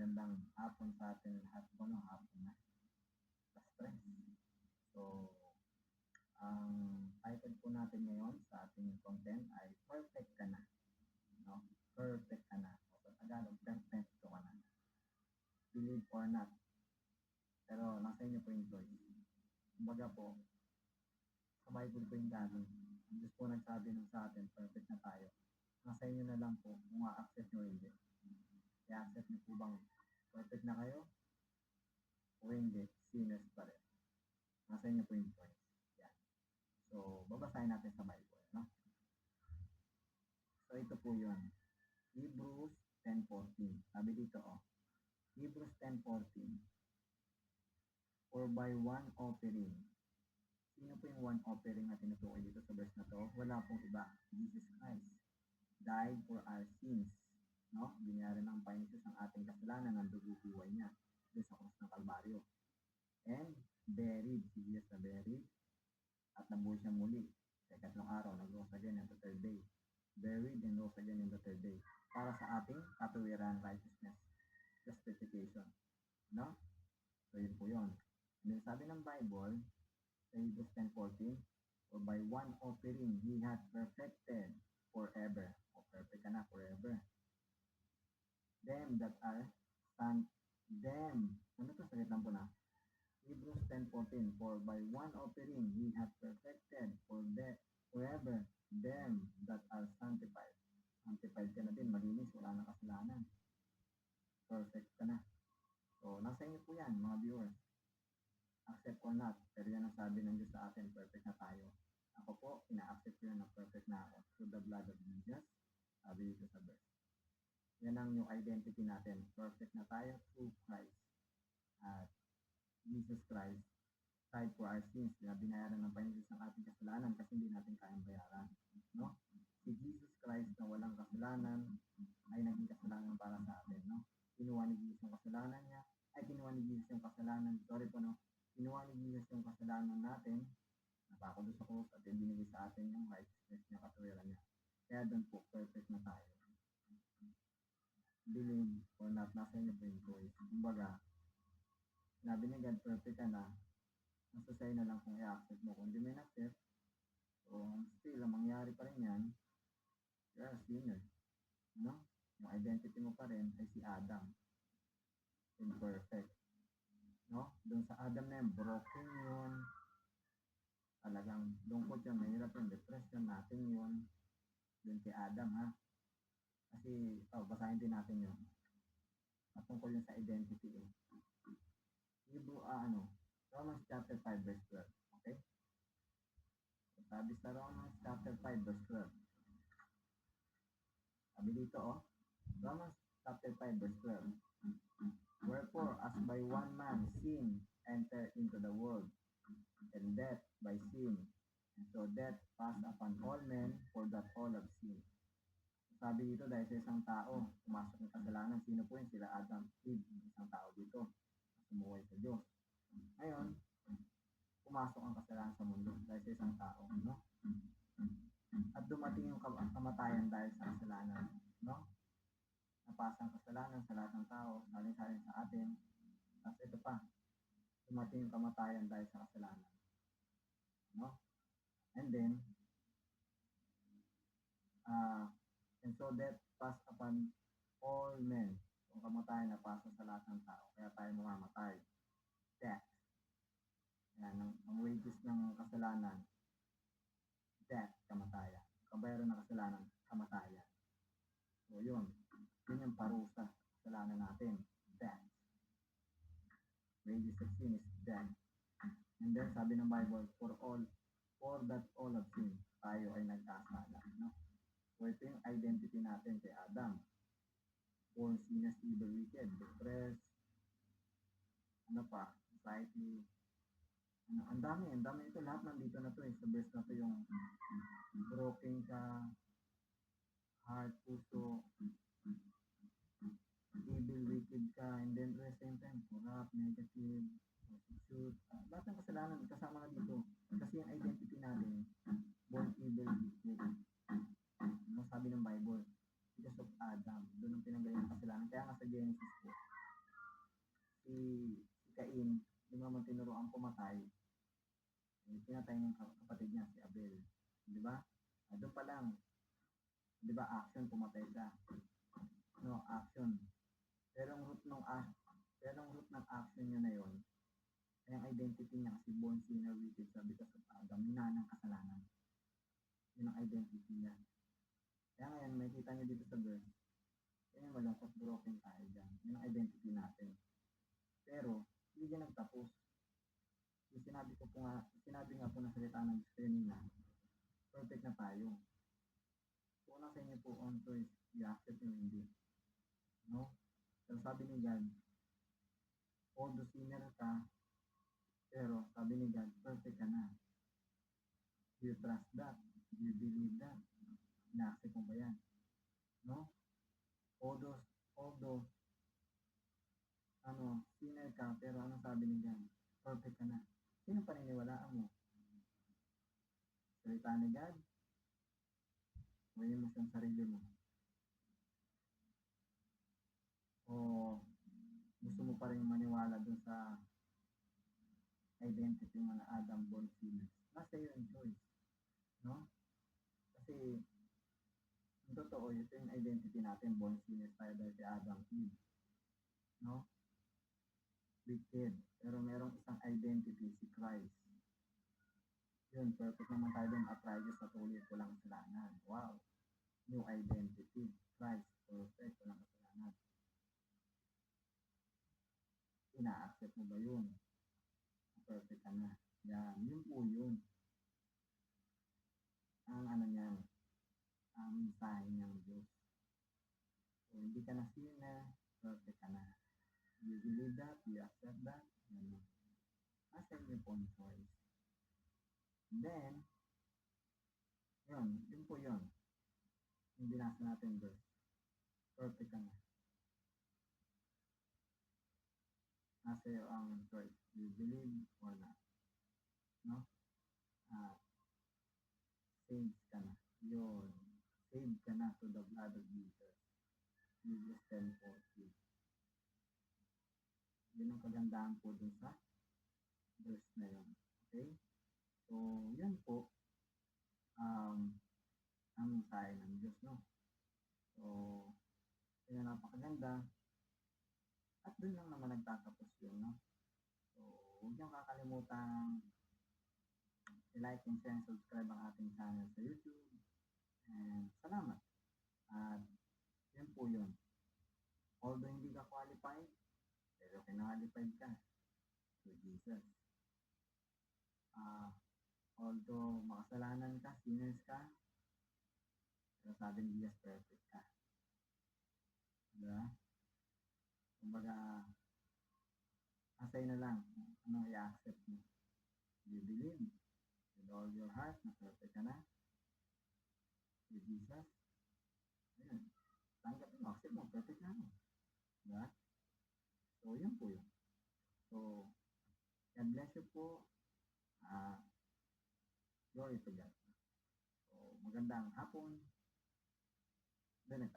Magandang hapon sa atin lahat po, no? Hapon na. Stress. So, ang title po natin ngayon sa ating content ay Perfect Ka Na. No? Perfect ka na. O sa Tagalog, perfecto ka na. Believe or not. Pero nasa inyo po yung choice. Kumbaga po, sa Bible po yung galing. Ang Diyos po nagsabi ng sa atin, perfect na tayo. Nasa inyo na lang po kung ma-accept nyo hindi. I-accept nyo po bang perfect na kayo? O hindi, sinners pa rin. Nasa inyo po yung choice. Yan. So, babasahin natin sa Bible. No? So, ito po yun. Hebrews 10:14. Sabi dito, Hebrews 10:14. Or by one offering. Sino po yung one offering na tinutukoy dito sa verse na to? Wala pong iba. Jesus Christ died for our sins. No? Binayaran ng Panginoon ang ating kasalanan ng dugo-buhay niya doon sa krus ng Kalbaryo. And buried. Si Jesus na buried. At nabuhay siya muli. Sa ikatlong araw, nag-rose again on the third day. Buried and rose again on the third day. Para sa ating katuwiran, righteousness, justification. No? So, yun po yun. And then sabi ng Bible, sa Hebrews 10:14, or by one offering, He hath perfected forever. O perfect ka na forever. Them that are them. Ano to? Sagit lang po na. Hebrews 10:14, for by one offering, He hath perfected forever them that are sanctified. Sanctified ka na din, malinis, wala na kasalanan. Perfect ka na. So, nasa inyo po yan, mga viewers. Accept or not, pero yan ang sabi ng Diyos sa atin, perfect na tayo. Ako po, ina-accept ko yan na perfect na ako through the blood of Jesus. Sabi dito sa verse. Yan ang new identity natin. Perfect na tayo through Christ. At Jesus Christ died for our sins. Binayaran ng Panginoon ng ating kasalanan kasi hindi natin kayang bayaran. No? Si Jesus Christ na walang kasalanan ay naging kasalanan para sa atin. No? Kinuha ni Jesus yung kasalanan niya. Kinuha ni Jesus yung kasalanan. Kinuha ni Jesus yung kasalanan natin. Napako doon sa cross at binigay sa atin yung righteousness niya, katuwiran niya. Kaya doon po, perfect na tayo. Believe or not, nasa inyo po yung choice. Kumbaga, sinabi ni God, perfect ka na, nasa sa'yo na lang kung i-accept mo. Kung hindi mo in-accept, so still, ang mangyari pa rin yan, you're a sinner. No? Yung identity mo pa rin ay si Adam. Imperfect. No? Doon sa Adam na yun, broken yun. Talagang lungkot yun, mahirap yun, depression natin yun. Doon kay Adam, ha? Kasi, basahin din natin yun. Patungkol yun sa identity, Romans chapter 5 verse 12. Okay? Sabi sa Romans chapter 5 verse 12. Sabi dito, Romans chapter 5 verse 12. Wherefore, as by one man sin entered into the world, and death by sin, and so death passed upon all men, for that all have sinned. Sabi dito, dahil sa isang tao, pumasok ng kasalanan. Sino po yun? Sila Adam, Eve, isang tao dito. Sumuhay sa Diyos. Ngayon, pumasok ang kasalanan sa mundo dahil sa isang tao. No? At dumating yung kamatayan dahil sa kasalanan. No? Napasa ang kasalanan sa lahat ng tao, salin-salin sa atin. Tapos ito pa, dumating yung kamatayan dahil sa kasalanan. No? And then, and so death passed upon all men. Kung kamatayan na pasa sa lahat ng tao, kaya tayo mamamatay. Death. Yan, ang wages ng kasalanan, death, kamatayan. Kabayaran ng kasalanan, kamatayan. So yun yung parusa sa kasalanan natin, death. Wages of sin is death. And then sabi ng Bible, for that all of sin, tayo ay nagkasala. No? So ito yung identity natin kay Adam. Born sinners, evil, wicked, depressed, anxiety, ang dami ito, lahat nandito na to sa verse na to, yung broken ka, heart, puso, evil, wicked ka, and then at the same time, corrupt, negative, prostitute, lahat ng kasalanan kasama na dito. Kasi yung identity natin, born evil, wicked. Ano sabi ng Bible? Because of Adam, doon ang pinanggaling ng kasalanan. Kaya nga sa Genesis po, si Cain, di ba man tinuruan pumatay, pinatay ng kapatid niya, si Abel. Di ba? Doon pa lang, di ba, action, pumatay siya. No, action. Pero ang root ng action niya na yon, ay ang identity niya kasi born sinner wicked siya because of Adam, minana ng kasalanan. Yun ang identity niya. Kaya ngayon, makikita niyo dito sa verse, kaya malungkot, broken tayo dyan. Yun ang identity natin. Pero, hindi dyan nagtapos. Yung sinabi nga po ng salita ng Diyos kanina, perfect na tayo. So, una sa inyo po on choice, i-accept nyo hindi. No? So, sabi ni God, although sinner ka, pero sabi ni God, perfect ka na. Do you trust that? Do you believe that? Na-accept mo ba yan? No? Although, sinner ka, pero ano sabi ni God? Perfect ka na. Sino paniniwalaan mo? Salita ni God? O yung mas yung sarili mo? O gusto mo pa rin maniwala dun sa identity mo na Adam born sinner? Nasa iyo yung choice. No? Kasi, ang totoo, ito yung identity natin, born sinners tayo dahil si Adam, Eve. No? Wicked. Pero merong isang identity, si Christ. Yun, perfect naman tayo dun, uprighteous at holy, walang kasalanan. Wow. New identity. Christ, perfect, walang kasalanan. Ina-accept mo ba yun? Perfect ka na. Yan, yun po yun. Ang ano niyan, ang mensahe ng Diyos. So, hindi ka na sinner, perfect ka na. You believe that, you accept that, yan. Nasa inyo po ang choice. Then, yun po yun. Yung binasa natin verse. Perfect ka na. Nasa iyo ang choice. You believe or not. No? Saved ka na. Yun. Saved ka na to the blood of Jesus. Jesus 10:40. Yun ang kagandahan po dun sa verse na yun. Okay? So, yun po. Ang mensahe ng Diyos, no? So, yun ang napakaganda. At doon lang naman nagtatapos yun, no? So, huwag niyong kakalimutan i-like and share and subscribe ang ating channel sa YouTube. And salamat. At yun po yun. Although hindi ka qualified, pero kinalified ka to Jesus. Although makasalanan ka, sinners ka, pero sabi ni Jesus, perfect ka. Diba? Kumbaga, asay na lang anong i-accept mo. You believe with all your heart na perfect ka na with Jesus. Ayun. Tanggap mo, accept mo, perfect na mo. Diba? So, yun po yun. So, God bless you po. Glory to God. So, magandang hapon. Then,